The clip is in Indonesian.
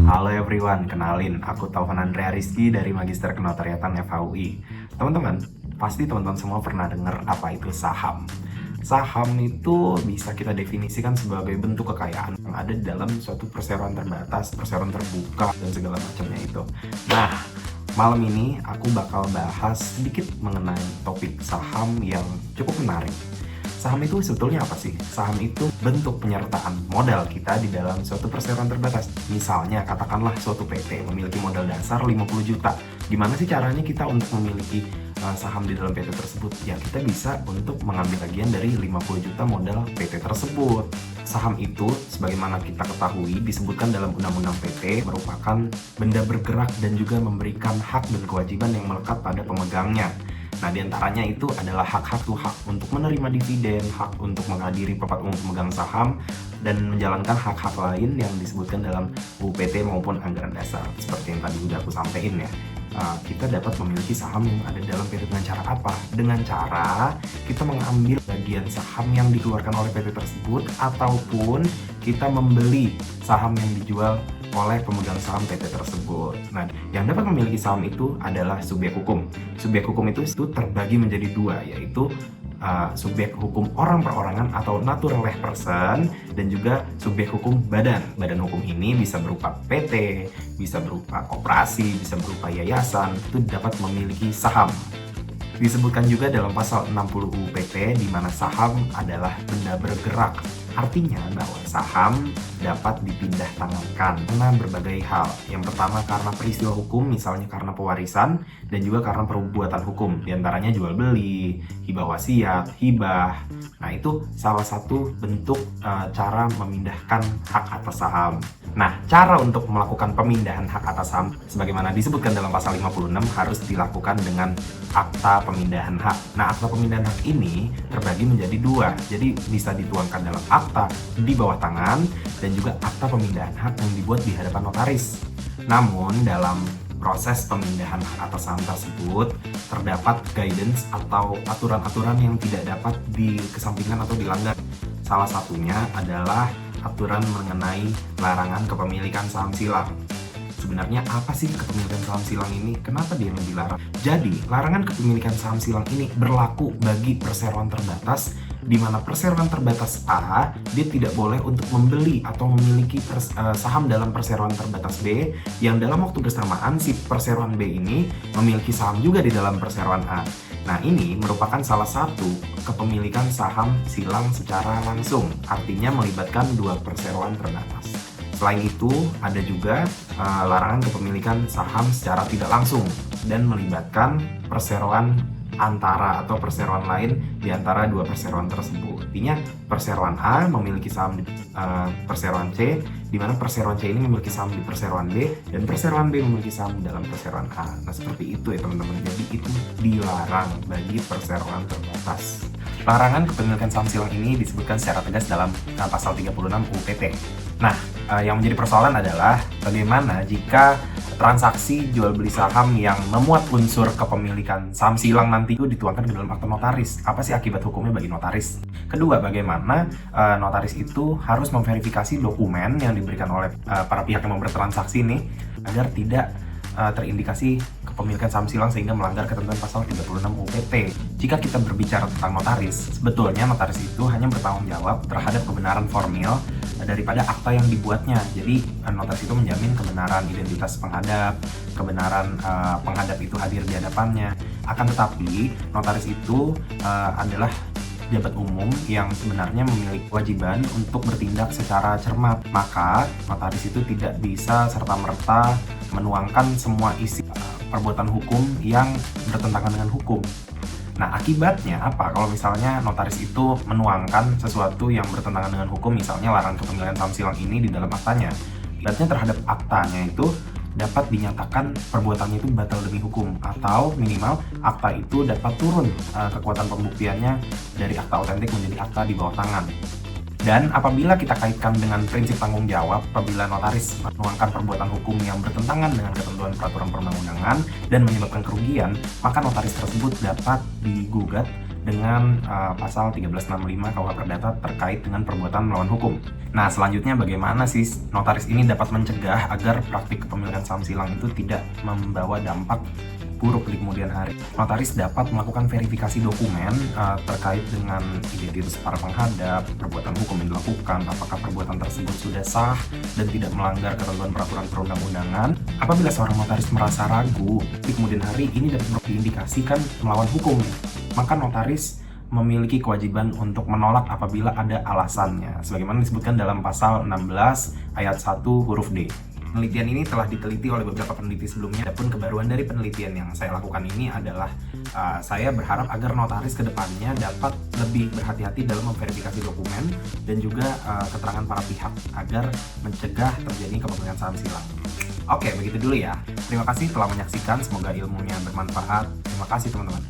Halo everyone, kenalin, aku Taufan Andrea Rizky dari Magister Kenotariatan FHUI. Teman-teman, pasti teman-teman semua pernah dengar apa itu saham. Saham itu bisa kita definisikan sebagai bentuk kekayaan yang ada di dalam suatu perseroan terbatas, perseroan terbuka, dan segala macamnya itu. Nah, malam ini aku bakal bahas sedikit mengenai topik saham yang cukup menarik. Saham itu sebetulnya apa sih? Saham itu bentuk penyertaan modal kita di dalam suatu perseroan terbatas. Misalnya, katakanlah suatu PT memiliki modal dasar 50 juta. Gimana sih caranya kita untuk memiliki saham di dalam PT tersebut? Ya, kita bisa untuk mengambil bagian dari 50 juta modal PT tersebut. Saham itu, sebagaimana kita ketahui, disebutkan dalam Undang-Undang PT, merupakan benda bergerak dan juga memberikan hak dan kewajiban yang melekat pada pemegangnya. Nah, diantaranya itu adalah hak untuk menerima dividen, hak untuk menghadiri rapat umum pemegang saham, dan menjalankan hak-hak lain yang disebutkan dalam UU PT maupun anggaran dasar. Seperti yang tadi udah aku sampaikan ya, kita dapat memiliki saham yang ada dalam PT dengan cara apa? Dengan cara kita mengambil bagian saham yang dikeluarkan oleh PT tersebut, ataupun kita membeli saham yang dijual oleh pemegang saham PT tersebut. Nah, yang dapat memiliki saham itu adalah subjek hukum. Subjek hukum itu terbagi menjadi dua, yaitu subjek hukum orang perorangan atau natural person, dan juga subjek hukum badan. Badan hukum ini bisa berupa PT, bisa berupa koperasi, bisa berupa yayasan, itu dapat memiliki saham. Disebutkan juga dalam pasal 60 UU PT di mana saham adalah benda bergerak. Artinya bahwa saham dapat dipindah tangankan karena berbagai hal. Yang pertama karena peristiwa hukum, misalnya karena pewarisan, dan juga karena perbuatan hukum. Di antaranya jual beli, hibah wasiat, hibah. Nah, itu salah satu bentuk cara memindahkan hak atas saham. Nah, cara untuk melakukan pemindahan hak atas saham sebagaimana disebutkan dalam pasal 56 harus dilakukan dengan akta pemindahan hak. Nah, akta pemindahan hak ini terbagi menjadi dua. Jadi bisa dituangkan dalam akta di bawah tangan dan juga akta pemindahan hak yang dibuat di hadapan notaris. Namun, dalam proses pemindahan hak atas saham tersebut terdapat guidance atau aturan-aturan yang tidak dapat dikesampingkan atau dilanggar. Salah satunya adalah aturan mengenai larangan kepemilikan saham silang. Sebenarnya apa sih kepemilikan saham silang ini? Kenapa dia dilarang? Jadi, larangan kepemilikan saham silang ini berlaku bagi perseroan terbatas, di mana perseroan terbatas A, dia tidak boleh untuk membeli atau memiliki saham dalam perseroan terbatas B, yang dalam waktu bersamaan si perseroan B ini memiliki saham juga di dalam perseroan A. Nah, ini merupakan salah satu kepemilikan saham silang secara langsung, artinya melibatkan dua perseroan terbatas. Selain itu, ada juga larangan kepemilikan saham secara tidak langsung dan melibatkan perseroan antara atau perseroan lain di antara dua perseroan tersebut. Artinya perseroan A memiliki saham di perseroan C, di mana perseroan C ini memiliki saham di perseroan B, dan perseroan B memiliki saham dalam perseroan A. Nah, seperti itu ya teman-teman. Jadi itu dilarang bagi perseroan terbatas. Larangan kepemilikan saham silang ini disebutkan secara tegas dalam pasal 36 UU PT. Nah, yang menjadi persoalan adalah bagaimana jika transaksi jual beli saham yang memuat unsur kepemilikan saham silang nanti itu dituangkan ke dalam akta notaris. Apa sih akibat hukumnya bagi notaris? Kedua, bagaimana notaris itu harus memverifikasi dokumen yang diberikan oleh para pihak yang mau bertransaksi ini agar tidak terindikasi kepemilikan saham silang sehingga melanggar ketentuan pasal 36 UU PT. Jika kita berbicara tentang notaris, sebetulnya notaris itu hanya bertanggung jawab terhadap kebenaran formil daripada akta yang dibuatnya. Jadi notaris itu menjamin kebenaran identitas penghadap, kebenaran penghadap itu hadir di hadapannya. Akan tetapi notaris itu adalah pejabat umum yang sebenarnya memiliki kewajiban untuk bertindak secara cermat. Maka notaris itu tidak bisa serta-merta menuangkan semua isi perbuatan hukum yang bertentangan dengan hukum. Nah, akibatnya apa? Kalau misalnya notaris itu menuangkan sesuatu yang bertentangan dengan hukum, misalnya larangan kepemilikan saham silang ini di dalam aktanya, akibatnya terhadap aktanya itu dapat dinyatakan perbuatannya itu batal demi hukum, atau minimal akta itu dapat turun kekuatan pembuktiannya dari akta otentik menjadi akta di bawah tangan. Dan apabila kita kaitkan dengan prinsip tanggung jawab, apabila notaris menuangkan perbuatan hukum yang bertentangan dengan ketentuan peraturan perundang-undangan dan menyebabkan kerugian, maka notaris tersebut dapat digugat dengan pasal 1365 KUH Perdata terkait dengan perbuatan melawan hukum. Nah, selanjutnya bagaimana sih notaris ini dapat mencegah agar praktik kepemilikan saham silang itu tidak membawa dampak buruk di kemudian hari? Notaris dapat melakukan verifikasi dokumen terkait dengan identitas para penghadap, perbuatan hukum yang dilakukan, apakah perbuatan tersebut sudah sah dan tidak melanggar ketentuan peraturan perundang-undangan. Apabila seorang notaris merasa ragu di kemudian hari ini dapat diindikasikan melawan hukum, maka notaris memiliki kewajiban untuk menolak apabila ada alasannya, sebagaimana disebutkan dalam pasal 16 ayat 1 huruf D. Penelitian ini telah diteliti oleh beberapa peneliti sebelumnya. Adapun kebaruan dari penelitian yang saya lakukan ini adalah saya berharap agar notaris kedepannya dapat lebih berhati-hati dalam memverifikasi dokumen dan juga keterangan para pihak agar mencegah terjadi kepemilikan saham silang. Oke, begitu dulu ya. Terima kasih telah menyaksikan. Semoga ilmunya bermanfaat. Terima kasih teman-teman.